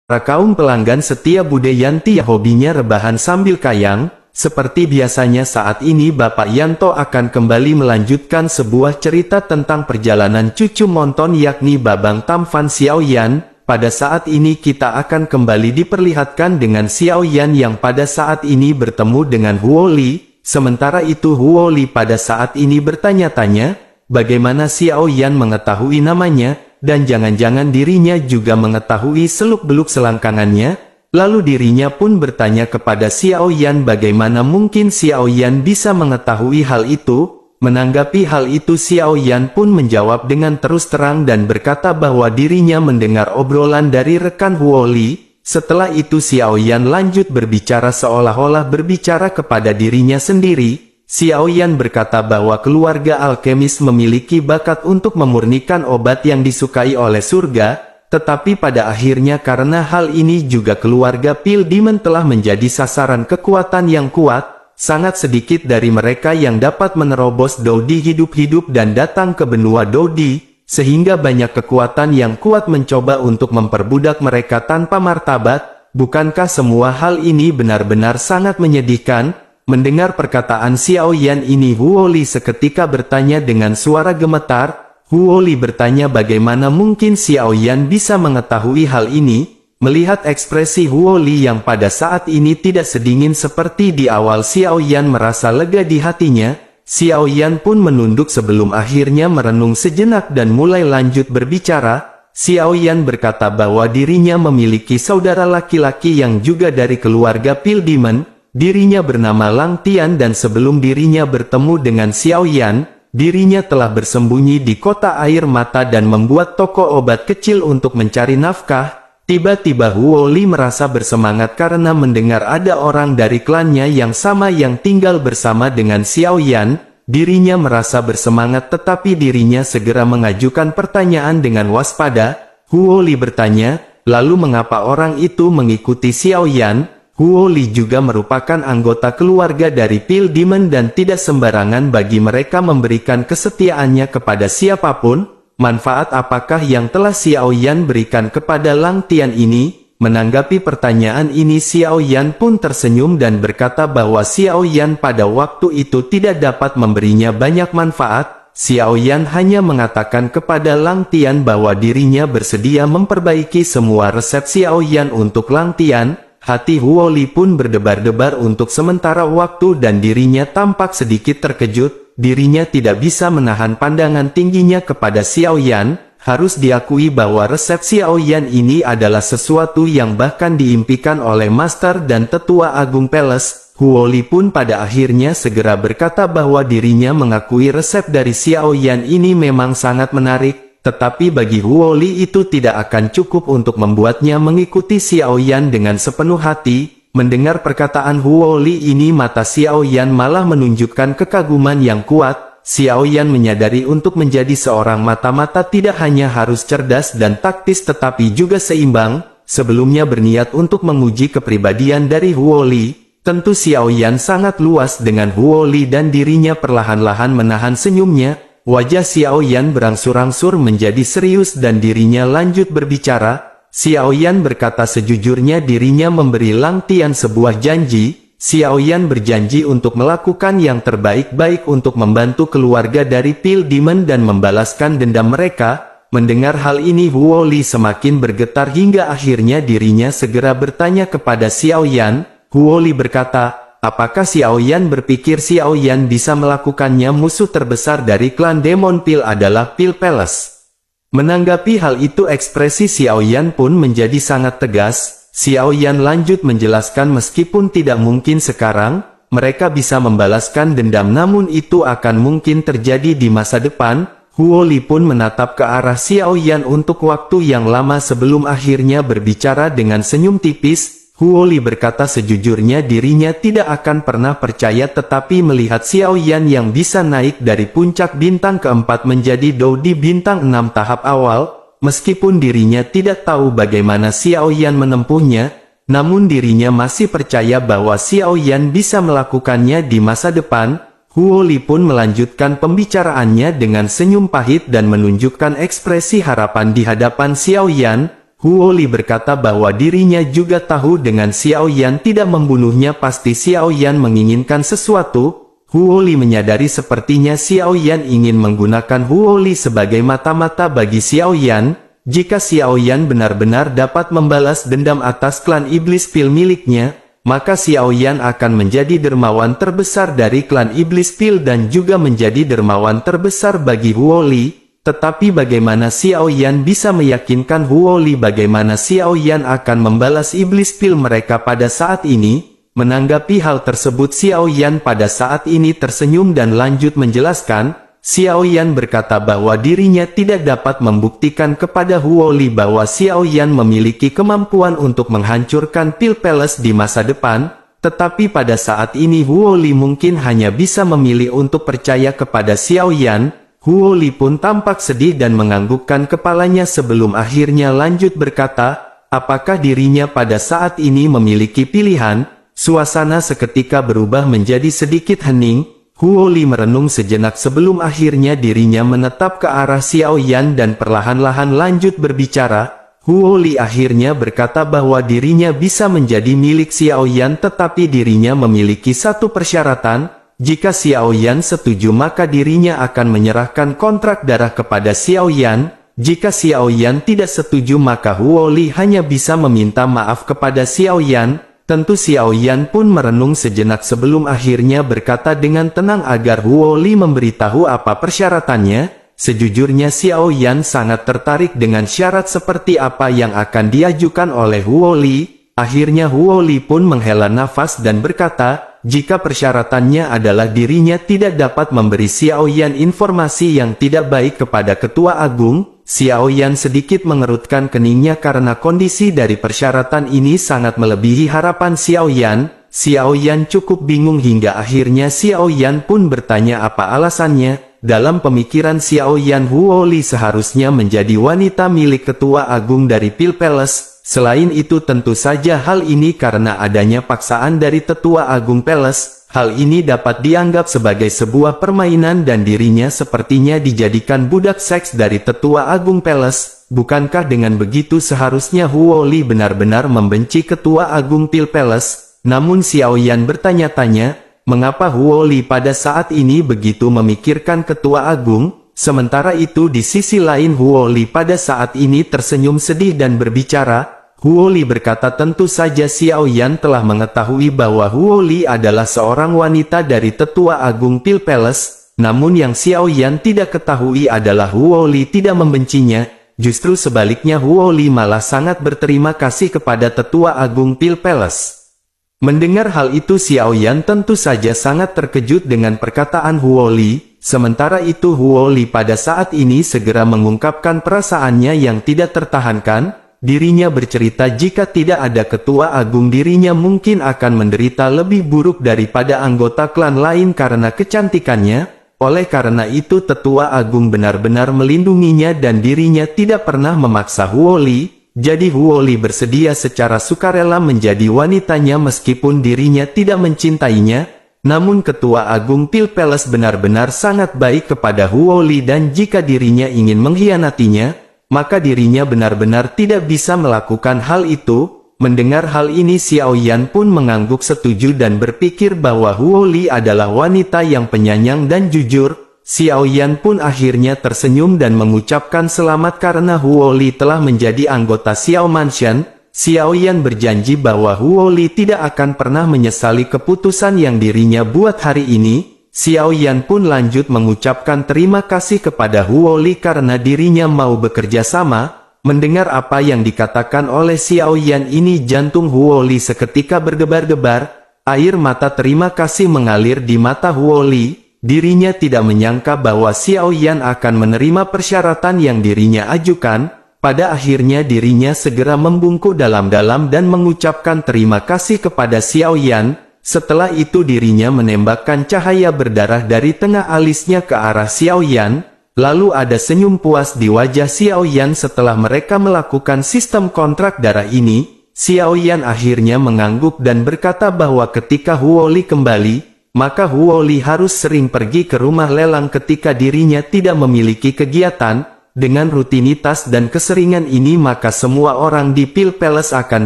Para kaum pelanggan setia Bude Yanti yang hobinya rebahan sambil kayang, seperti biasanya saat ini Bapak Yanto akan kembali melanjutkan sebuah cerita tentang perjalanan cucu Monton yakni Babang Tamfan Xiaoyan. Pada saat ini kita akan kembali diperlihatkan dengan Xiaoyan yang pada saat ini bertemu dengan Huo Li. Sementara itu Huo Li pada saat ini bertanya-tanya, bagaimana Xiaoyan mengetahui namanya, dan jangan-jangan dirinya juga mengetahui seluk-beluk selangkangannya. Lalu dirinya pun bertanya kepada Xiaoyan bagaimana mungkin Xiaoyan bisa mengetahui hal itu. Menanggapi hal itu Xiaoyan pun menjawab dengan terus terang dan berkata bahwa dirinya mendengar obrolan dari rekan Huo Li. Setelah itu Xiaoyan lanjut berbicara seolah-olah berbicara kepada dirinya sendiri. Xiaoyan berkata bahwa keluarga alkemis memiliki bakat untuk memurnikan obat yang disukai oleh surga, tetapi pada akhirnya karena hal ini juga keluarga Pil Demon telah menjadi sasaran kekuatan yang kuat. Sangat sedikit dari mereka yang dapat menerobos Dodi hidup-hidup dan datang ke benua Dodi, sehingga banyak kekuatan yang kuat mencoba untuk memperbudak mereka tanpa martabat. Bukankah semua hal ini benar-benar sangat menyedihkan? Mendengar perkataan Xiaoyan ini Huo Li seketika bertanya dengan suara gemetar. Huo Li bertanya bagaimana mungkin Xiaoyan bisa mengetahui hal ini. Melihat ekspresi Huo Li yang pada saat ini tidak sedingin seperti di awal, Xiaoyan merasa lega di hatinya. Xiaoyan pun menunduk sebelum akhirnya merenung sejenak dan mulai lanjut berbicara. Xiaoyan berkata bahwa dirinya memiliki saudara laki-laki yang juga dari keluarga Pil Demon. Dirinya bernama Lang Tian dan sebelum dirinya bertemu dengan Xiaoyan, dirinya telah bersembunyi di kota air mata dan membuat toko obat kecil untuk mencari nafkah. Tiba-tiba Huo Li merasa bersemangat karena mendengar ada orang dari klannya yang sama yang tinggal bersama dengan Xiaoyan. Dirinya merasa bersemangat tetapi dirinya segera mengajukan pertanyaan dengan waspada. Huo Li bertanya, lalu mengapa orang itu mengikuti Xiaoyan? Huo Li juga merupakan anggota keluarga dari Pil Demon dan tidak sembarangan bagi mereka memberikan kesetiaannya kepada siapapun. Manfaat apakah yang telah Xiaoyan berikan kepada Lang Tian ini? Menanggapi pertanyaan ini Xiaoyan pun tersenyum dan berkata bahwa Xiaoyan pada waktu itu tidak dapat memberinya banyak manfaat. Xiaoyan hanya mengatakan kepada Lang Tian bahwa dirinya bersedia memperbaiki semua resep Xiaoyan untuk Lang Tian. Hati Huo Li pun berdebar-debar untuk sementara waktu dan dirinya tampak sedikit terkejut. Dirinya tidak bisa menahan pandangan tingginya kepada Xiaoyan. Harus diakui bahwa resep Xiaoyan ini adalah sesuatu yang bahkan diimpikan oleh Master dan Tetua Agung Palace. Huo Li pun pada akhirnya segera berkata bahwa dirinya mengakui resep dari Xiaoyan ini memang sangat menarik. Tetapi bagi Huo Li itu tidak akan cukup untuk membuatnya mengikuti Xiaoyan dengan sepenuh hati. Mendengar perkataan Huo Li ini mata Xiaoyan malah menunjukkan kekaguman yang kuat. Xiaoyan menyadari untuk menjadi seorang mata-mata tidak hanya harus cerdas dan taktis tetapi juga seimbang. Sebelumnya berniat untuk menguji kepribadian dari Huo Li. Tentu Xiaoyan sangat luas dengan Huo Li dan dirinya perlahan-lahan menahan senyumnya. Wajah Xiaoyan berangsur-angsur menjadi serius dan dirinya lanjut berbicara. Xiaoyan berkata sejujurnya dirinya memberi Lang Tian sebuah janji. Xiaoyan berjanji untuk melakukan yang terbaik baik untuk membantu keluarga dari Pil Demon dan membalaskan dendam mereka. Mendengar hal ini Huo Li semakin bergetar hingga akhirnya dirinya segera bertanya kepada Xiaoyan. Huo Li berkata, apakah Xiaoyan berpikir Xiaoyan bisa melakukannya? Musuh terbesar dari klan Demon Pil adalah Pil Palace. Menanggapi hal itu ekspresi Xiaoyan pun menjadi sangat tegas. Xiaoyan lanjut menjelaskan meskipun tidak mungkin sekarang, mereka bisa membalaskan dendam namun itu akan mungkin terjadi di masa depan. Huo Li pun menatap ke arah Xiaoyan untuk waktu yang lama sebelum akhirnya berbicara dengan senyum tipis. Huo Li berkata sejujurnya dirinya tidak akan pernah percaya tetapi melihat Xiaoyan yang bisa naik dari puncak bintang keempat menjadi Dodi bintang 6 tahap awal, meskipun dirinya tidak tahu bagaimana Xiaoyan menempuhnya, namun dirinya masih percaya bahwa Xiaoyan bisa melakukannya di masa depan. Huo Li pun melanjutkan pembicaraannya dengan senyum pahit dan menunjukkan ekspresi harapan di hadapan Xiaoyan. Huo Li berkata bahwa dirinya juga tahu dengan Xiao Yan tidak membunuhnya, pasti Xiao Yan menginginkan sesuatu. Huo Li menyadari sepertinya Xiao Yan ingin menggunakan Huo Li sebagai mata-mata bagi Xiao Yan. Jika Xiao Yan benar-benar dapat membalas dendam atas klan iblis pil miliknya, maka Xiao Yan akan menjadi dermawan terbesar dari klan iblis pil dan juga menjadi dermawan terbesar bagi Huo Li. Tetapi bagaimana Xiao Yan bisa meyakinkan Huo Li bagaimana Xiao Yan akan membalas iblis pil mereka pada saat ini? Menanggapi hal tersebut, Xiao Yan pada saat ini tersenyum dan lanjut menjelaskan. Xiao Yan berkata bahwa dirinya tidak dapat membuktikan kepada Huo Li bahwa Xiao Yan memiliki kemampuan untuk menghancurkan Pil Palace di masa depan, tetapi pada saat ini Huo Li mungkin hanya bisa memilih untuk percaya kepada Xiao Yan. Huo Li pun tampak sedih dan menganggukkan kepalanya sebelum akhirnya lanjut berkata, apakah dirinya pada saat ini memiliki pilihan? Suasana seketika berubah menjadi sedikit hening. Huo Li merenung sejenak sebelum akhirnya dirinya menatap ke arah Xiao Yan dan perlahan-lahan lanjut berbicara. Huo Li akhirnya berkata bahwa dirinya bisa menjadi milik Xiao Yan, tetapi dirinya memiliki satu persyaratan. Jika Xiao Yan setuju maka dirinya akan menyerahkan kontrak darah kepada Xiao Yan. Jika Xiao Yan tidak setuju maka Huo Li hanya bisa meminta maaf kepada Xiao Yan. Tentu Xiao Yan pun merenung sejenak sebelum akhirnya berkata dengan tenang agar Huo Li memberitahu apa persyaratannya. Sejujurnya Xiao Yan sangat tertarik dengan syarat seperti apa yang akan diajukan oleh Huo Li. Akhirnya Huo Li pun menghela nafas dan berkata, jika persyaratannya adalah dirinya tidak dapat memberi Xiao Yan informasi yang tidak baik kepada Ketua Agung. Xiao Yan sedikit mengerutkan keningnya karena kondisi dari persyaratan ini sangat melebihi harapan Xiao Yan. Xiao Yan cukup bingung hingga akhirnya Xiao Yan pun bertanya apa alasannya. Dalam pemikiran Xiao Yan, Huo Li seharusnya menjadi wanita milik Ketua Agung dari Pil Palace. Selain itu tentu saja hal ini karena adanya paksaan dari Tetua Agung Palace. Hal ini dapat dianggap sebagai sebuah permainan dan dirinya sepertinya dijadikan budak seks dari Tetua Agung Palace. Bukankah dengan begitu seharusnya Huo Li benar-benar membenci Ketua Agung Pil Palace? Namun Xiao Yan bertanya-tanya, mengapa Huo Li pada saat ini begitu memikirkan Ketua Agung? Sementara itu di sisi lain Huo Li pada saat ini tersenyum sedih dan berbicara. Huo Li berkata tentu saja Xiao Yan telah mengetahui bahwa Huo Li adalah seorang wanita dari Tetua Agung Pil Palace. Namun yang Xiao Yan tidak ketahui adalah Huo Li tidak membencinya. Justru sebaliknya Huo Li malah sangat berterima kasih kepada Tetua Agung Pil Palace. Mendengar hal itu Xiao Yan tentu saja sangat terkejut dengan perkataan Huo Li. Sementara itu Huo Li pada saat ini segera mengungkapkan perasaannya yang tidak tertahankan. Dirinya bercerita jika tidak ada Ketua Agung dirinya mungkin akan menderita lebih buruk daripada anggota klan lain karena kecantikannya. Oleh karena itu Tetua Agung benar-benar melindunginya dan dirinya tidak pernah memaksa Huo Li. Jadi Huo Li bersedia secara sukarela menjadi wanitanya meskipun dirinya tidak mencintainya. Namun Ketua Agung Pil Palace benar-benar sangat baik kepada Huo Li dan jika dirinya ingin mengkhianatinya, maka dirinya benar-benar tidak bisa melakukan hal itu. Mendengar hal ini Xiao Yan pun mengangguk setuju dan berpikir bahwa Huo Li adalah wanita yang penyayang dan jujur. Xiao Yan pun akhirnya tersenyum dan mengucapkan selamat karena Huo Li telah menjadi anggota Xiao Mansion. Xiao Yan berjanji bahwa Huo Li tidak akan pernah menyesali keputusan yang dirinya buat hari ini. Xiao Yan pun lanjut mengucapkan terima kasih kepada Huo Li karena dirinya mau bekerja sama. Mendengar apa yang dikatakan oleh Xiao Yan ini jantung Huo Li seketika berdebar-debar. Air mata terima kasih mengalir di mata Huo Li. Dirinya tidak menyangka bahwa Xiao Yan akan menerima persyaratan yang dirinya ajukan. Pada akhirnya dirinya segera membungkuk dalam-dalam dan mengucapkan terima kasih kepada Xiao Yan. Setelah itu dirinya menembakkan cahaya berdarah dari tengah alisnya ke arah Xiao Yan. Lalu ada senyum puas di wajah Xiao Yan setelah mereka melakukan sistem kontrak darah ini. Xiao Yan akhirnya mengangguk dan berkata bahwa ketika Huo Li kembali, maka Huo Li harus sering pergi ke rumah lelang ketika dirinya tidak memiliki kegiatan. dengan rutinitas dan keseringan ini maka semua orang di Pil Palace akan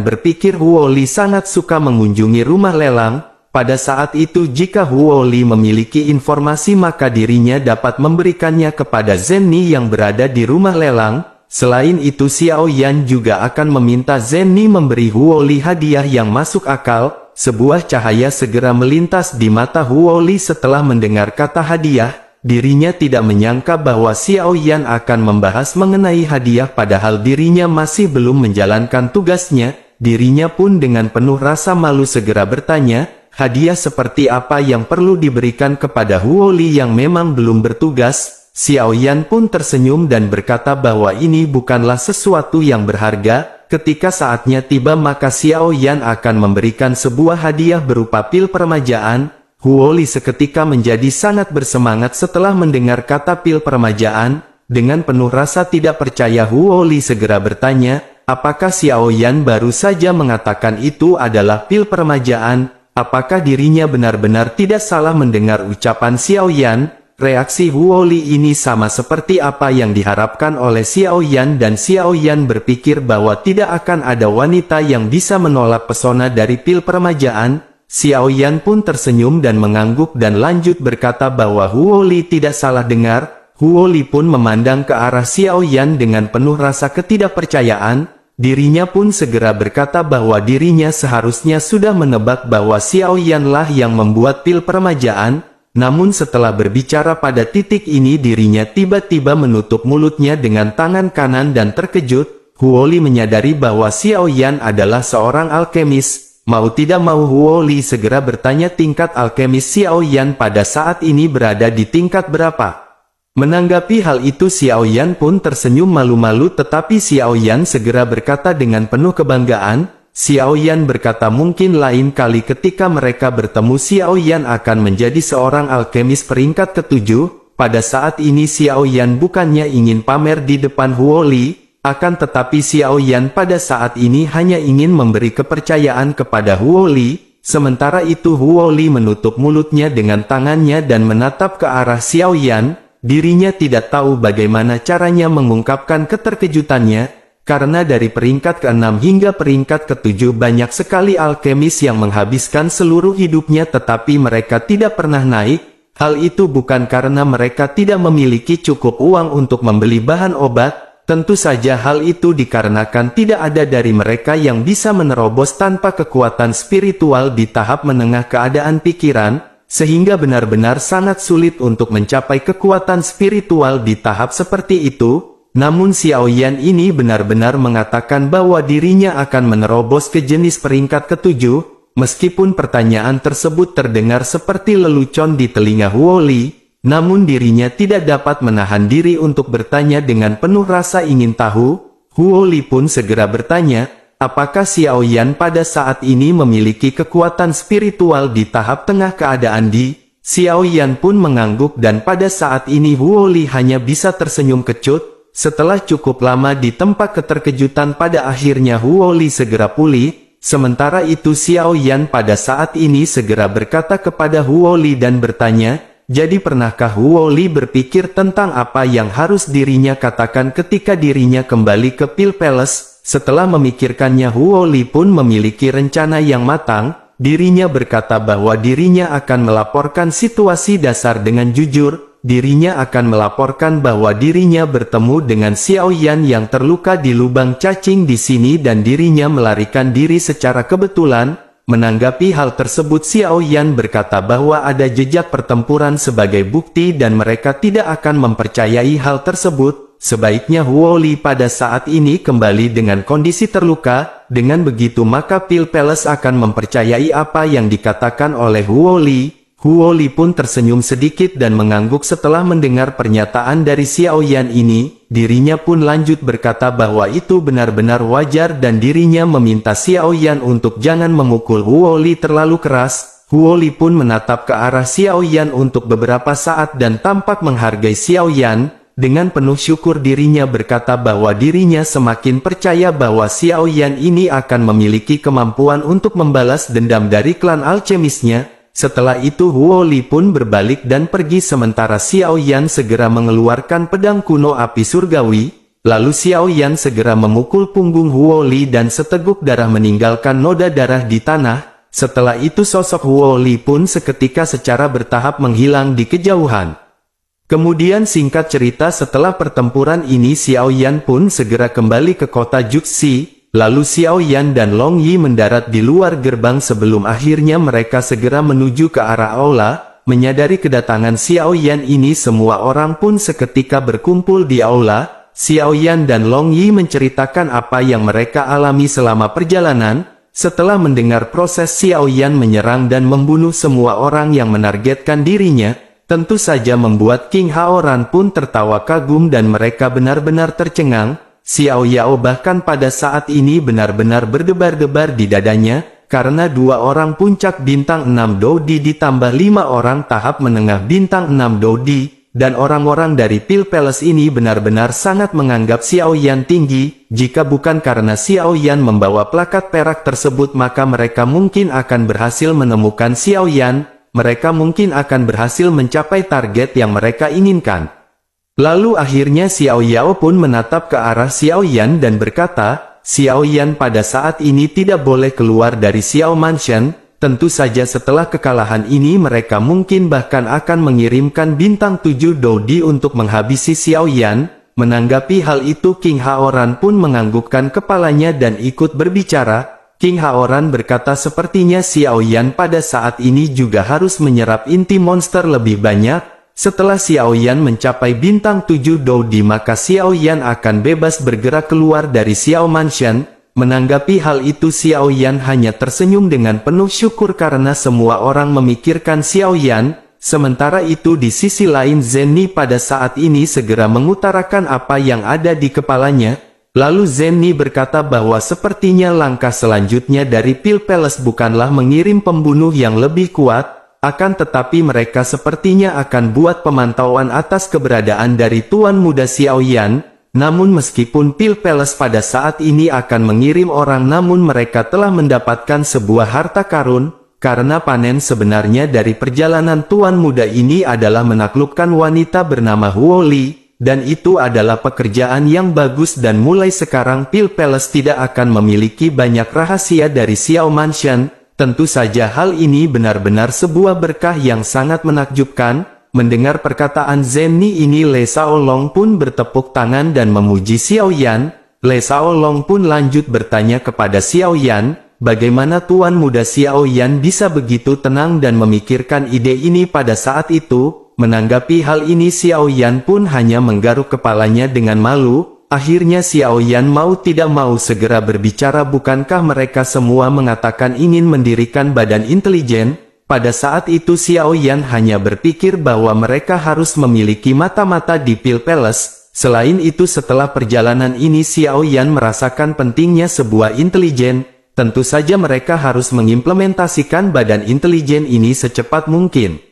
berpikir Huo Li sangat suka mengunjungi rumah lelang. Pada saat itu jika Huo Li memiliki informasi maka dirinya dapat memberikannya kepada Zenni yang berada di rumah lelang. Selain itu Xiao Yan juga akan meminta Zenni memberi Huo Li hadiah yang masuk akal. Sebuah cahaya segera melintas di mata Huo Li setelah mendengar kata hadiah. Dirinya tidak menyangka bahwa Xiao Yan akan membahas mengenai hadiah padahal dirinya masih belum menjalankan tugasnya. Dirinya pun dengan penuh rasa malu segera bertanya, hadiah seperti apa yang perlu diberikan kepada Huo Li yang memang belum bertugas? Xiao Yan pun tersenyum dan berkata bahwa ini bukanlah sesuatu yang berharga. Ketika saatnya tiba maka Xiao Yan akan memberikan sebuah hadiah berupa pil permajaan. Huo Li seketika menjadi sangat bersemangat setelah mendengar kata pil permajaan. Dengan penuh rasa tidak percaya Huo Li segera bertanya, apakah Xiao Yan baru saja mengatakan itu adalah pil permajaan? Apakah dirinya benar-benar tidak salah mendengar ucapan Xiao Yan? Reaksi Huo Li ini sama seperti apa yang diharapkan oleh Xiao Yan dan Xiao Yan berpikir bahwa tidak akan ada wanita yang bisa menolak pesona dari pil permajaan. Xiao Yan pun tersenyum dan mengangguk dan lanjut berkata bahwa Huo Li tidak salah dengar. Huo Li pun memandang ke arah Xiao Yan dengan penuh rasa ketidakpercayaan. Dirinya pun segera berkata bahwa dirinya seharusnya sudah menebak bahwa Xiao Yan lah yang membuat pil permajaan. Namun setelah berbicara pada titik ini dirinya tiba-tiba menutup mulutnya dengan tangan kanan dan terkejut. Huo Li menyadari bahwa Xiao Yan adalah seorang alkemis. Mau tidak mau Huo Li segera bertanya tingkat alkemis Xiao Yan pada saat ini berada di tingkat berapa. Menanggapi hal itu Xiao Yan pun tersenyum malu-malu tetapi Xiao Yan segera berkata dengan penuh kebanggaan. Xiao Yan berkata mungkin lain kali ketika mereka bertemu Xiao Yan akan menjadi seorang alkemis peringkat ke-7. Pada saat ini Xiao Yan bukannya ingin pamer di depan Huo Li, akan tetapi Xiao Yan pada saat ini hanya ingin memberi kepercayaan kepada Huo Li. Sementara itu Huo Li menutup mulutnya dengan tangannya dan menatap ke arah Xiao Yan. Dirinya tidak tahu bagaimana caranya mengungkapkan keterkejutannya. Karena dari peringkat ke-6 hingga peringkat ke-7 banyak sekali alkemis yang menghabiskan seluruh hidupnya tetapi mereka tidak pernah naik. Hal itu bukan karena mereka tidak memiliki cukup uang untuk membeli bahan obat. Tentu saja hal itu dikarenakan tidak ada dari mereka yang bisa menerobos tanpa kekuatan spiritual di tahap menengah keadaan pikiran. Sehingga benar-benar sangat sulit untuk mencapai kekuatan spiritual di tahap seperti itu. Namun Xiao Yan ini benar-benar mengatakan bahwa dirinya akan menerobos ke jenis peringkat ke-7, meskipun pertanyaan tersebut terdengar seperti lelucon di telinga Huo Li, namun dirinya tidak dapat menahan diri untuk bertanya dengan penuh rasa ingin tahu. Huo Li pun segera bertanya, apakah Xiao Yan pada saat ini memiliki kekuatan spiritual di tahap tengah keadaan di? Xiao Yan pun mengangguk dan pada saat ini Huo Li hanya bisa tersenyum kecut. Setelah cukup lama di tempat keterkejutan pada akhirnya Huo Li segera pulih. Sementara itu Xiao Yan pada saat ini segera berkata kepada Huo Li dan bertanya, jadi pernahkah Huo Li berpikir tentang apa yang harus dirinya katakan ketika dirinya kembali ke Pil Palace? Setelah memikirkannya Huo Li pun memiliki rencana yang matang. Dirinya berkata bahwa dirinya akan melaporkan situasi dasar dengan jujur. Dirinya akan melaporkan bahwa dirinya bertemu dengan Xiao Yan yang terluka di lubang cacing di sini dan dirinya melarikan diri secara kebetulan. Menanggapi hal tersebut Xiao Yan berkata bahwa ada jejak pertempuran sebagai bukti dan mereka tidak akan mempercayai hal tersebut. Sebaiknya Huo Li pada saat ini kembali dengan kondisi terluka. Dengan begitu maka Pil Palace akan mempercayai apa yang dikatakan oleh Huo Li. Huo Li pun tersenyum sedikit dan mengangguk setelah mendengar pernyataan dari Xiao Yan ini. Dirinya pun lanjut berkata bahwa itu benar-benar wajar dan dirinya meminta Xiao Yan untuk jangan memukul Huo Li terlalu keras. Huo Li pun menatap ke arah Xiao Yan untuk beberapa saat dan tampak menghargai Xiao Yan. Dengan penuh syukur dirinya berkata bahwa dirinya semakin percaya bahwa Xiao Yan ini akan memiliki kemampuan untuk membalas dendam dari klan alkemisnya. Setelah itu Huo Li pun berbalik dan pergi sementara Xiao Yan segera mengeluarkan pedang kuno api surgawi. Lalu Xiao Yan segera memukul punggung Huo Li dan seteguk darah meninggalkan noda darah di tanah. Setelah itu sosok Huo Li pun seketika secara bertahap menghilang di kejauhan. Kemudian singkat cerita setelah pertempuran ini Xiao Yan pun segera kembali ke kota Juxi, lalu Xiao Yan dan Long Yi mendarat di luar gerbang sebelum akhirnya mereka segera menuju ke arah aula. Menyadari kedatangan Xiao Yan ini semua orang pun seketika berkumpul di aula. Xiao Yan dan Long Yi menceritakan apa yang mereka alami selama perjalanan. Setelah mendengar proses Xiao Yan menyerang dan membunuh semua orang yang menargetkan dirinya, tentu saja membuat King Haoran pun tertawa kagum dan mereka benar-benar tercengang. Xiao Yao bahkan pada saat ini benar-benar berdebar-debar di dadanya, karena 2 orang puncak bintang 6 Dodi ditambah 5 orang tahap menengah bintang 6 Dodi, dan orang-orang dari Pil Palace ini benar-benar sangat menganggap Xiao Yan tinggi. Jika bukan karena Xiao Yan membawa plakat perak tersebut maka mereka mungkin akan berhasil menemukan Xiao Yan. Mereka mungkin akan berhasil mencapai target yang mereka inginkan. Lalu akhirnya Xiao Yao pun menatap ke arah Xiao Yan dan berkata, Xiao Yan pada saat ini tidak boleh keluar dari Xiao Mansion. Tentu saja setelah kekalahan ini mereka mungkin bahkan akan mengirimkan bintang 7 Dodi untuk menghabisi Xiao Yan. Menanggapi hal itu King Haoran pun menganggukkan kepalanya dan ikut berbicara. King Haoran berkata sepertinya Xiao Yan pada saat ini juga harus menyerap inti monster lebih banyak. Setelah Xiao Yan mencapai bintang 7 Dodi maka Xiao Yan akan bebas bergerak keluar dari Xiao Mansion. Menanggapi hal itu Xiao Yan hanya tersenyum dengan penuh syukur karena semua orang memikirkan Xiao Yan. Sementara itu di sisi lain Zenny pada saat ini segera mengutarakan apa yang ada di kepalanya. Lalu Zenny berkata bahwa sepertinya langkah selanjutnya dari Pil Palace bukanlah mengirim pembunuh yang lebih kuat, akan tetapi mereka sepertinya akan buat pemantauan atas keberadaan dari Tuan Muda Xiao Yan. Namun meskipun Pil Palace pada saat ini akan mengirim orang namun mereka telah mendapatkan sebuah harta karun, karena panen sebenarnya dari perjalanan Tuan Muda ini adalah menaklukkan wanita bernama Huo Li. Dan itu adalah pekerjaan yang bagus dan mulai sekarang Pil Palace tidak akan memiliki banyak rahasia dari Xiao Mansion. Tentu saja hal ini benar-benar sebuah berkah yang sangat menakjubkan. Mendengar perkataan Zenny ini Le Shaolong pun bertepuk tangan dan memuji Xiao Yan. Le Shaolong pun lanjut bertanya kepada Xiao Yan, bagaimana Tuan Muda Xiao Yan bisa begitu tenang dan memikirkan ide ini pada saat itu. Menanggapi hal ini Xiao Yan pun hanya menggaruk kepalanya dengan malu. Akhirnya Xiao Yan mau tidak mau segera berbicara, bukankah mereka semua mengatakan ingin mendirikan badan intelijen? Pada saat itu Xiao Yan hanya berpikir bahwa mereka harus memiliki mata-mata di Pil Palace. Selain itu setelah perjalanan ini Xiao Yan merasakan pentingnya sebuah intelijen. Tentu saja mereka harus mengimplementasikan badan intelijen ini secepat mungkin.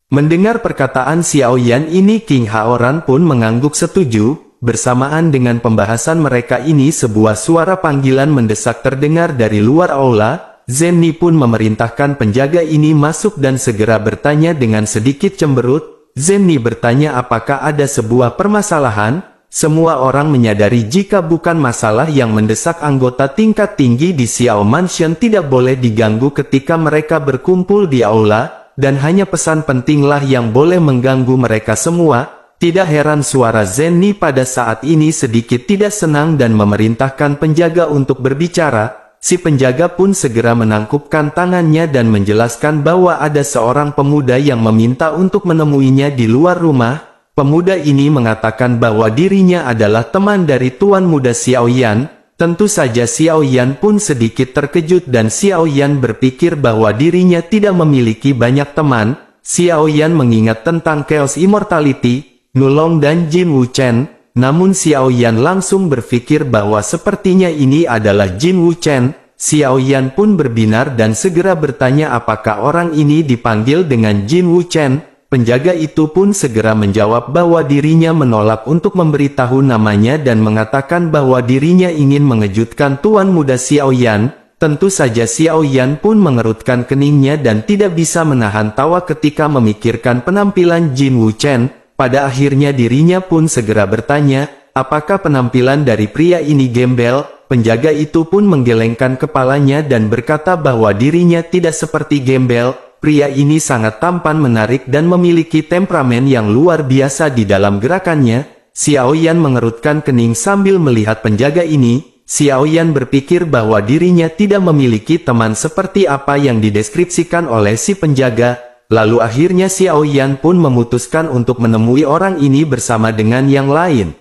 Mendengar perkataan Xiao Yan ini King Haoran pun mengangguk setuju. Bersamaan dengan pembahasan mereka ini sebuah suara panggilan mendesak terdengar dari luar aula. Zenny pun memerintahkan penjaga ini masuk dan segera bertanya dengan sedikit cemberut. Zenny bertanya apakah ada sebuah permasalahan. Semua orang menyadari jika bukan masalah yang mendesak anggota tingkat tinggi di Xiao Mansion tidak boleh diganggu ketika mereka berkumpul di aula. Dan hanya pesan pentinglah yang boleh mengganggu mereka semua. Tidak heran suara Zenny pada saat ini sedikit tidak senang dan memerintahkan penjaga untuk berbicara. Si penjaga pun segera menangkupkan tangannya dan menjelaskan bahwa ada seorang pemuda yang meminta untuk menemuinya di luar rumah. Pemuda ini mengatakan bahwa dirinya adalah teman dari Tuan Muda Xiao Yan. Tentu saja Xiao Yan pun sedikit terkejut dan Xiao Yan berpikir bahwa dirinya tidak memiliki banyak teman. Xiao Yan mengingat tentang Chaos Immortality, Nulong dan Jin Wuchen. Namun Xiao Yan langsung berpikir bahwa sepertinya ini adalah Jin Wuchen. Xiao Yan pun berbinar dan segera bertanya apakah orang ini dipanggil dengan Jin Wuchen. Penjaga itu pun segera menjawab bahwa dirinya menolak untuk memberitahu namanya dan mengatakan bahwa dirinya ingin mengejutkan Tuan Muda Xiao Yan. Tentu saja Xiao Yan pun mengerutkan keningnya dan tidak bisa menahan tawa ketika memikirkan penampilan Jin Wuchen. Pada akhirnya dirinya pun segera bertanya, apakah penampilan dari pria ini gembel? Penjaga itu pun menggelengkan kepalanya dan berkata bahwa dirinya tidak seperti gembel. Pria ini sangat tampan, menarik dan memiliki temperamen yang luar biasa di dalam gerakannya. Xiao Yan mengerutkan kening sambil melihat penjaga ini. Xiao Yan berpikir bahwa dirinya tidak memiliki teman seperti apa yang dideskripsikan oleh si penjaga. Lalu akhirnya Xiao Yan pun memutuskan untuk menemui orang ini bersama dengan yang lain.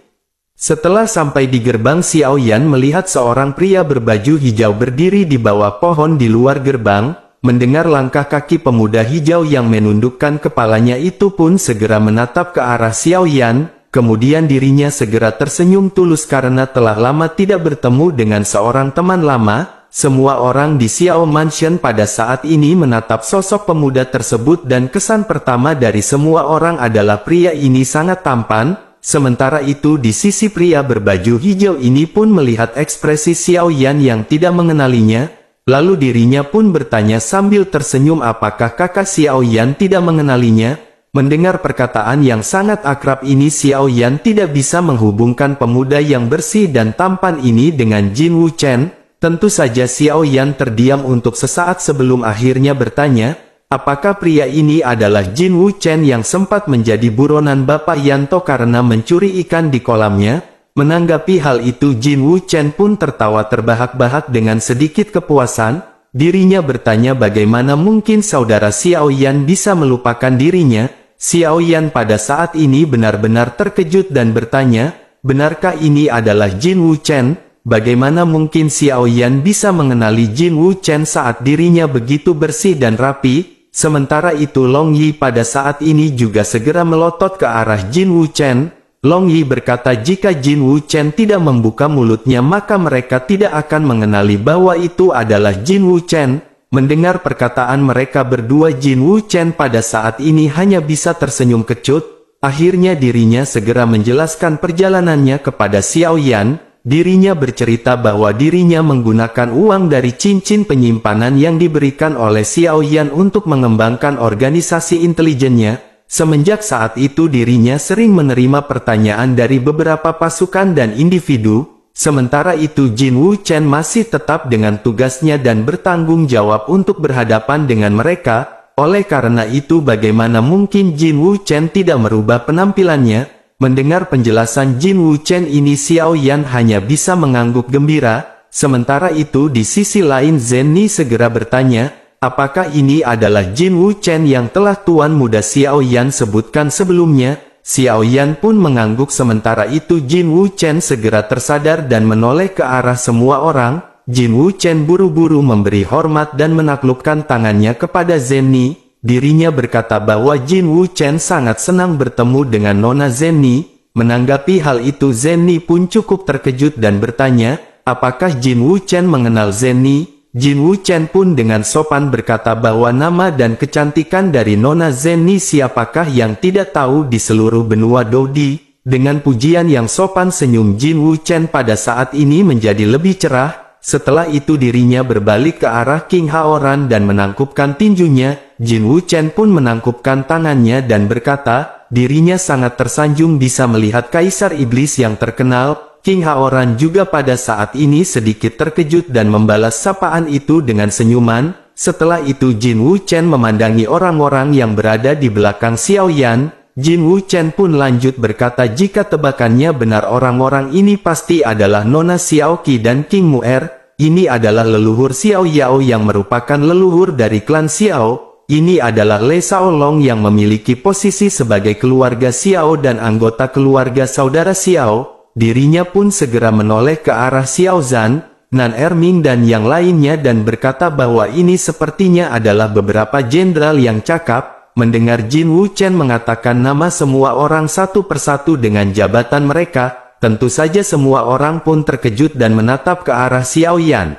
Setelah sampai di gerbang, Xiao Yan melihat seorang pria berbaju hijau berdiri di bawah pohon di luar gerbang. Mendengar langkah kaki pemuda hijau yang menundukkan kepalanya itu pun segera menatap ke arah Xiao Yan. Kemudian dirinya segera tersenyum tulus karena telah lama tidak bertemu dengan seorang teman lama. Semua orang di Xiao Mansion pada saat ini menatap sosok pemuda tersebut dan kesan pertama dari semua orang adalah pria ini sangat tampan. Sementara itu di sisi pria berbaju hijau ini pun melihat ekspresi Xiao Yan yang tidak mengenalinya. Lalu dirinya pun bertanya sambil tersenyum, apakah kakak Xiao Yan tidak mengenalinya? Mendengar perkataan yang sangat akrab ini, Xiao Yan tidak bisa menghubungkan pemuda yang bersih dan tampan ini dengan Jin Wuchen. Tentu saja Xiao Yan terdiam untuk sesaat sebelum akhirnya bertanya, apakah pria ini adalah Jin Wuchen yang sempat menjadi buronan Bapak Yanto karena mencuri ikan di kolamnya? Menanggapi hal itu, Jin Wuchen pun tertawa terbahak-bahak dengan sedikit kepuasan. Dirinya bertanya bagaimana mungkin saudara Xiao Yan bisa melupakan dirinya. Xiao Yan pada saat ini benar-benar terkejut dan bertanya, benarkah ini adalah Jin Wuchen? Bagaimana mungkin Xiao Yan bisa mengenali Jin Wuchen saat dirinya begitu bersih dan rapi? Sementara itu Long Yi pada saat ini juga segera melotot ke arah Jin Wuchen. Long Yi berkata jika Jin Wuchen tidak membuka mulutnya maka mereka tidak akan mengenali bahwa itu adalah Jin Wuchen. Mendengar perkataan mereka berdua, Jin Wuchen pada saat ini hanya bisa tersenyum kecut. Akhirnya dirinya segera menjelaskan perjalanannya kepada Xiao Yan. Dirinya bercerita bahwa dirinya menggunakan uang dari cincin penyimpanan yang diberikan oleh Xiao Yan untuk mengembangkan organisasi intelijennya. Semenjak saat itu dirinya sering menerima pertanyaan dari beberapa pasukan dan individu. Sementara itu Jin Wuchen masih tetap dengan tugasnya dan bertanggung jawab untuk berhadapan dengan mereka. Oleh karena itu bagaimana mungkin Jin Wuchen tidak merubah penampilannya? Mendengar penjelasan Jin Wuchen ini, Xiao Yan hanya bisa mengangguk gembira. Sementara itu di sisi lain Zenny segera bertanya, apakah ini adalah Jin Wuchen yang telah Tuan Muda Xiao Yan sebutkan sebelumnya? Xiao Yan pun mengangguk. Sementara itu Jin Wuchen segera tersadar dan menoleh ke arah semua orang. Jin Wuchen buru-buru memberi hormat dan menaklukkan tangannya kepada Zenny. Dirinya berkata bahwa Jin Wuchen sangat senang bertemu dengan Nona Zenny. Menanggapi hal itu Zenny pun cukup terkejut dan bertanya, apakah Jin Wuchen mengenal Zenny? Jin Wuchen pun dengan sopan berkata bahwa nama dan kecantikan dari Nona Zenny siapakah yang tidak tahu di seluruh benua Dodi. Dengan pujian yang sopan senyum Jin Wuchen pada saat ini menjadi lebih cerah. Setelah itu dirinya berbalik ke arah King Haoran dan menangkupkan tinjunya. Jin Wuchen pun menangkupkan tangannya dan berkata, dirinya sangat tersanjung bisa melihat Kaisar Iblis yang terkenal. King Haoran juga pada saat ini sedikit terkejut dan membalas sapaan itu dengan senyuman. Setelah itu Jin Wuchen memandangi orang-orang yang berada di belakang Xiao Yan. Jin Wuchen pun lanjut berkata jika tebakannya benar orang-orang ini pasti adalah Nona Xiao Qi dan King Mu'er. Ini adalah leluhur Xiao Yao yang merupakan leluhur dari klan Xiao. Ini adalah Le Shaolong yang memiliki posisi sebagai keluarga Xiao dan anggota keluarga saudara Xiao. Dirinya pun segera menoleh ke arah Xiao Zhan, Nan Erming dan yang lainnya dan berkata bahwa ini sepertinya adalah beberapa jenderal yang cakap. Mendengar Jin Wuchen mengatakan nama semua orang satu persatu dengan jabatan mereka, tentu saja semua orang pun terkejut dan menatap ke arah Xiao Yan.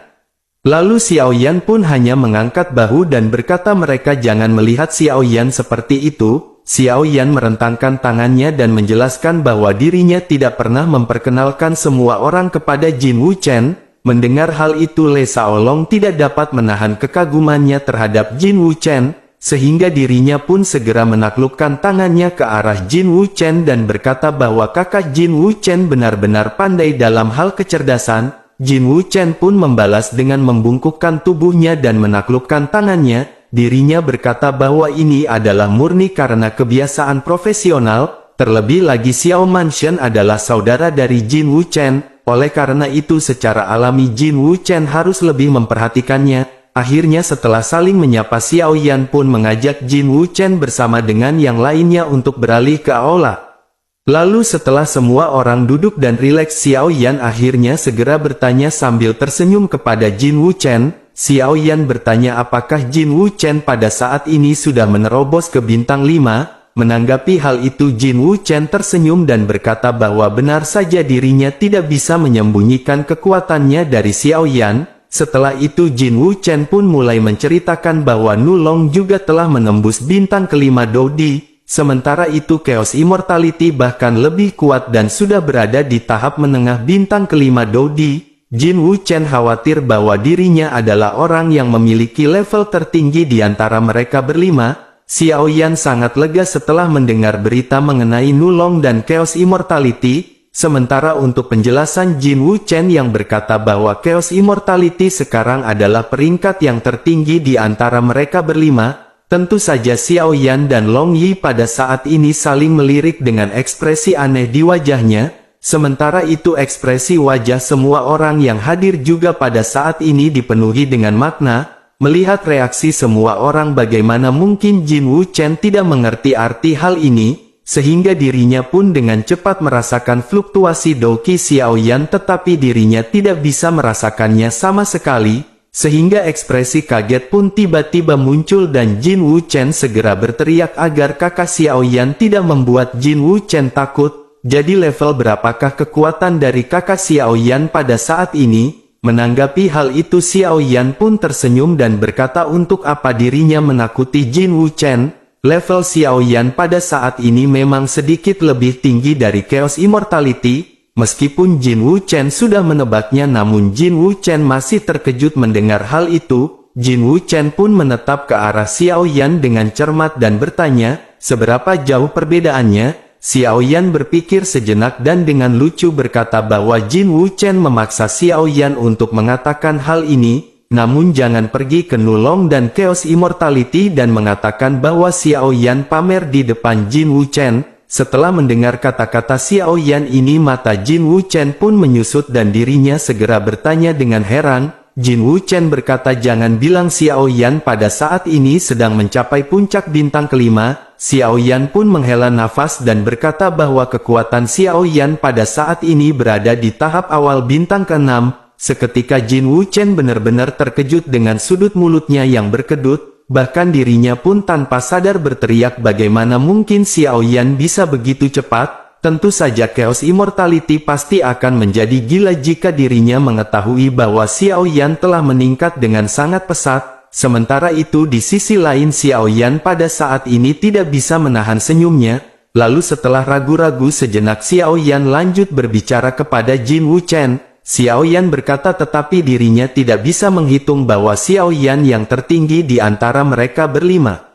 Lalu Xiao Yan pun hanya mengangkat bahu dan berkata mereka jangan melihat Xiao Yan seperti itu. Xiao Yan merentangkan tangannya dan menjelaskan bahwa dirinya tidak pernah memperkenalkan semua orang kepada Jin Wuchen. Mendengar hal itu Le Shaolong tidak dapat menahan kekagumannya terhadap Jin Wuchen, sehingga dirinya pun segera menaklukkan tangannya ke arah Jin Wuchen dan berkata bahwa kakak Jin Wuchen benar-benar pandai dalam hal kecerdasan. Jin Wuchen pun membalas dengan membungkukkan tubuhnya dan menaklukkan tangannya. Dirinya berkata bahwa ini adalah murni karena kebiasaan profesional, terlebih lagi Xiao Manshen adalah saudara dari Jin Wuchen. Oleh karena itu secara alami Jin Wuchen harus lebih memperhatikannya. Akhirnya setelah saling menyapa, Xiao Yan pun mengajak Jin Wuchen bersama dengan yang lainnya untuk beralih ke aula. Lalu setelah semua orang duduk dan rileks, Xiao Yan akhirnya segera bertanya sambil tersenyum kepada Jin Wuchen. Xiao Yan bertanya apakah Jin Wuchen pada saat ini sudah menerobos ke bintang 5. Menanggapi hal itu Jin Wuchen tersenyum dan berkata bahwa benar saja dirinya tidak bisa menyembunyikan kekuatannya dari Xiao Yan. Setelah itu Jin Wuchen pun mulai menceritakan bahwa Nulong juga telah menembus bintang kelima Dodi. Sementara itu Chaos Immortality bahkan lebih kuat dan sudah berada di tahap menengah bintang kelima Dodi. Jin Wuchen khawatir bahwa dirinya adalah orang yang memiliki level tertinggi di antara mereka berlima. Xiao Yan sangat lega setelah mendengar berita mengenai Nulong dan Chaos Immortality, sementara untuk penjelasan Jin Wuchen yang berkata bahwa Chaos Immortality sekarang adalah peringkat yang tertinggi di antara mereka berlima. Tentu saja Xiao Yan dan Long Yi pada saat ini saling melirik dengan ekspresi aneh di wajahnya, sementara itu ekspresi wajah semua orang yang hadir juga pada saat ini dipenuhi dengan makna. Melihat reaksi semua orang, bagaimana mungkin Jin Wuchen tidak mengerti arti hal ini, sehingga dirinya pun dengan cepat merasakan fluktuasi Doqi Xiao Yan, tetapi dirinya tidak bisa merasakannya sama sekali, sehingga ekspresi kaget pun tiba-tiba muncul dan Jin Wuchen segera berteriak agar kakak Xiao Yan tidak membuat Jin Wuchen takut. Jadi level berapakah kekuatan dari kakak Xiao Yan pada saat ini? Menanggapi hal itu Xiao Yan pun tersenyum dan berkata untuk apa dirinya menakuti Jin Wuchen. Level Xiao Yan pada saat ini memang sedikit lebih tinggi dari Chaos Immortality. Meskipun Jin Wuchen sudah menebaknya, namun Jin Wuchen masih terkejut mendengar hal itu. Jin Wuchen pun menatap ke arah Xiao Yan dengan cermat dan bertanya, seberapa jauh perbedaannya? Xiao Yan berpikir sejenak dan dengan lucu berkata bahwa Jin Wuchen memaksa Xiao Yan untuk mengatakan hal ini, namun jangan pergi ke Nulong dan Chaos Immortality dan mengatakan bahwa Xiao Yan pamer di depan Jin Wuchen. Setelah mendengar kata-kata Xiao Yan ini, mata Jin Wuchen pun menyusut dan dirinya segera bertanya dengan heran. Jin Wuchen berkata jangan bilang Xiao Yan pada saat ini sedang mencapai puncak bintang kelima. Xiao Yan pun menghela nafas dan berkata bahwa kekuatan Xiao Yan pada saat ini berada di tahap awal bintang ke-6. Seketika Jin Wuchen benar-benar terkejut dengan sudut mulutnya yang berkedut, bahkan dirinya pun tanpa sadar berteriak bagaimana mungkin Xiao Yan bisa begitu cepat. Tentu saja Chaos Immortality pasti akan menjadi gila jika dirinya mengetahui bahwa Xiao Yan telah meningkat dengan sangat pesat. Sementara itu di sisi lain Xiao Yan pada saat ini tidak bisa menahan senyumnya. Lalu setelah ragu-ragu sejenak Xiao Yan lanjut berbicara kepada Jin Wuchen. Xiao Yan berkata tetapi dirinya tidak bisa menghitung bahwa Xiao Yan yang tertinggi di antara mereka berlima.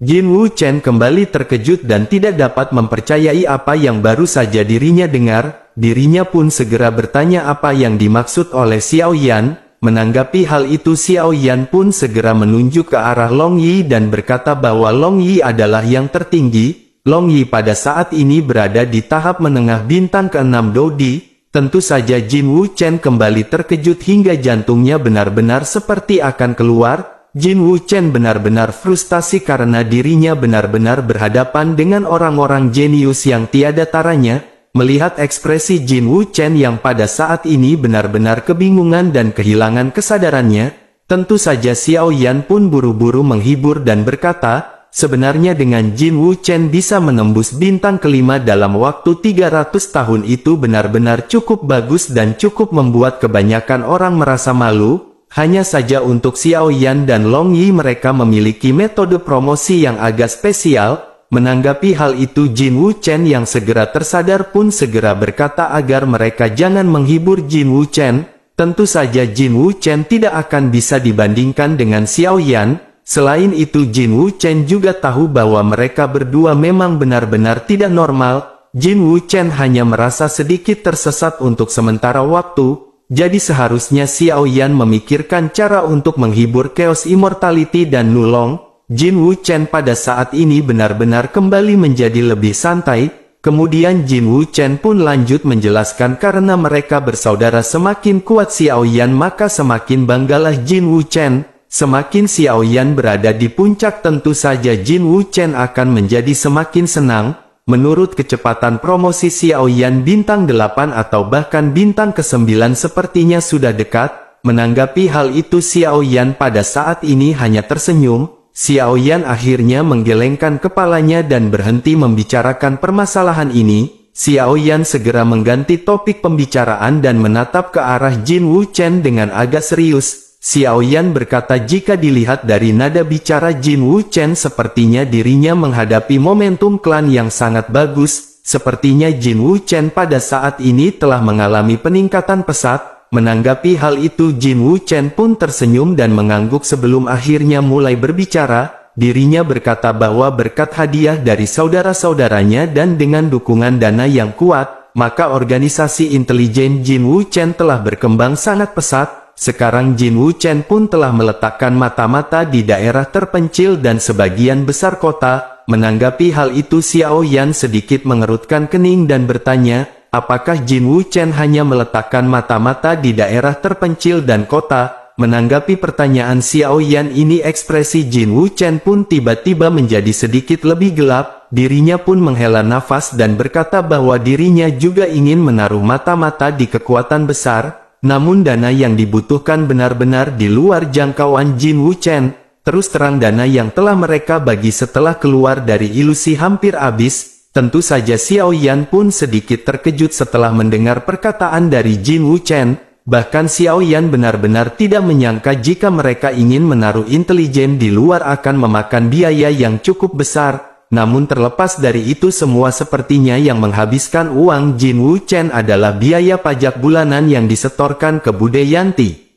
Jin Wuchen kembali terkejut dan tidak dapat mempercayai apa yang baru saja dirinya dengar. Dirinya pun segera bertanya apa yang dimaksud oleh Xiao Yan. Menanggapi hal itu Xiao Yan pun segera menunjuk ke arah Long Yi dan berkata bahwa Long Yi adalah yang tertinggi. Long Yi pada saat ini berada di tahap menengah bintang ke-6 Dodi. Tentu saja Jin Wuchen kembali terkejut hingga jantungnya benar-benar seperti akan keluar. Jin Wuchen benar-benar frustasi karena dirinya benar-benar berhadapan dengan orang-orang jenius yang tiada taranya. Melihat ekspresi Jin Wuchen yang pada saat ini benar-benar kebingungan dan kehilangan kesadarannya, tentu saja Xiao Yan pun buru-buru menghibur dan berkata, sebenarnya dengan Jin Wuchen bisa menembus bintang kelima dalam waktu 300 tahun itu benar-benar cukup bagus dan cukup membuat kebanyakan orang merasa malu. Hanya saja untuk Xiao Yan dan Long Yi mereka memiliki metode promosi yang agak spesial. Menanggapi hal itu Jin Wuchen yang segera tersadar pun segera berkata agar mereka jangan menghibur Jin Wuchen. Tentu saja Jin Wu Chen tidak akan bisa dibandingkan dengan Xiao Yan. Selain itu Jin Wu Chen juga tahu bahwa mereka berdua memang benar-benar tidak normal. Jin Wu Chen hanya merasa sedikit tersesat untuk sementara waktu, jadi seharusnya Xiao Yan memikirkan cara untuk menghibur Chaos Immortality dan Nulong. Jin Wu Chen pada saat ini benar-benar kembali menjadi lebih santai. Kemudian Jin Wu Chen pun lanjut menjelaskan karena mereka bersaudara semakin kuat Xiao Yan maka semakin banggalah Jin Wu Chen. Semakin Xiao Yan berada di puncak tentu saja Jin Wu Chen akan menjadi semakin senang. Menurut kecepatan promosi Xiao Yan bintang 8 atau bahkan bintang ke-9 sepertinya sudah dekat. Menanggapi hal itu Xiao Yan pada saat ini hanya tersenyum. Xiao Yan akhirnya menggelengkan kepalanya dan berhenti membicarakan permasalahan ini. Xiao Yan segera mengganti topik pembicaraan dan menatap ke arah Jin Wu Chen dengan agak serius. Xiao Yan berkata jika dilihat dari nada bicara Jin Wu Chen sepertinya dirinya menghadapi momentum klan yang sangat bagus. Sepertinya Jin Wu Chen pada saat ini telah mengalami peningkatan pesat. Menanggapi hal itu Jin Wu Chen pun tersenyum dan mengangguk sebelum akhirnya mulai berbicara. Dirinya berkata bahwa berkat hadiah dari saudara-saudaranya dan dengan dukungan dana yang kuat, maka organisasi intelijen Jin Wu Chen telah berkembang sangat pesat. Sekarang Jin Wu Chen pun telah meletakkan mata-mata di daerah terpencil dan sebagian besar kota. Menanggapi hal itu Xiao Yan sedikit mengerutkan kening dan bertanya, apakah Jin Wu Chen hanya meletakkan mata-mata di daerah terpencil dan kota? Menanggapi pertanyaan Xiao Yan ini ekspresi Jin Wu Chen pun tiba-tiba menjadi sedikit lebih gelap. Dirinya pun menghela nafas dan berkata bahwa dirinya juga ingin menaruh mata-mata di kekuatan besar. Namun dana yang dibutuhkan benar-benar di luar jangkauan Jin Wu Chen. Terus terang dana yang telah mereka bagi setelah keluar dari ilusi hampir habis. Tentu saja Xiao Yan pun sedikit terkejut setelah mendengar perkataan dari Jin Wu Chen. Bahkan Xiao Yan benar-benar tidak menyangka jika mereka ingin menaruh intelijen di luar akan memakan biaya yang cukup besar. Namun terlepas dari itu semua sepertinya yang menghabiskan uang Jin Wu Chen adalah biaya pajak bulanan yang disetorkan ke Bude Yanti.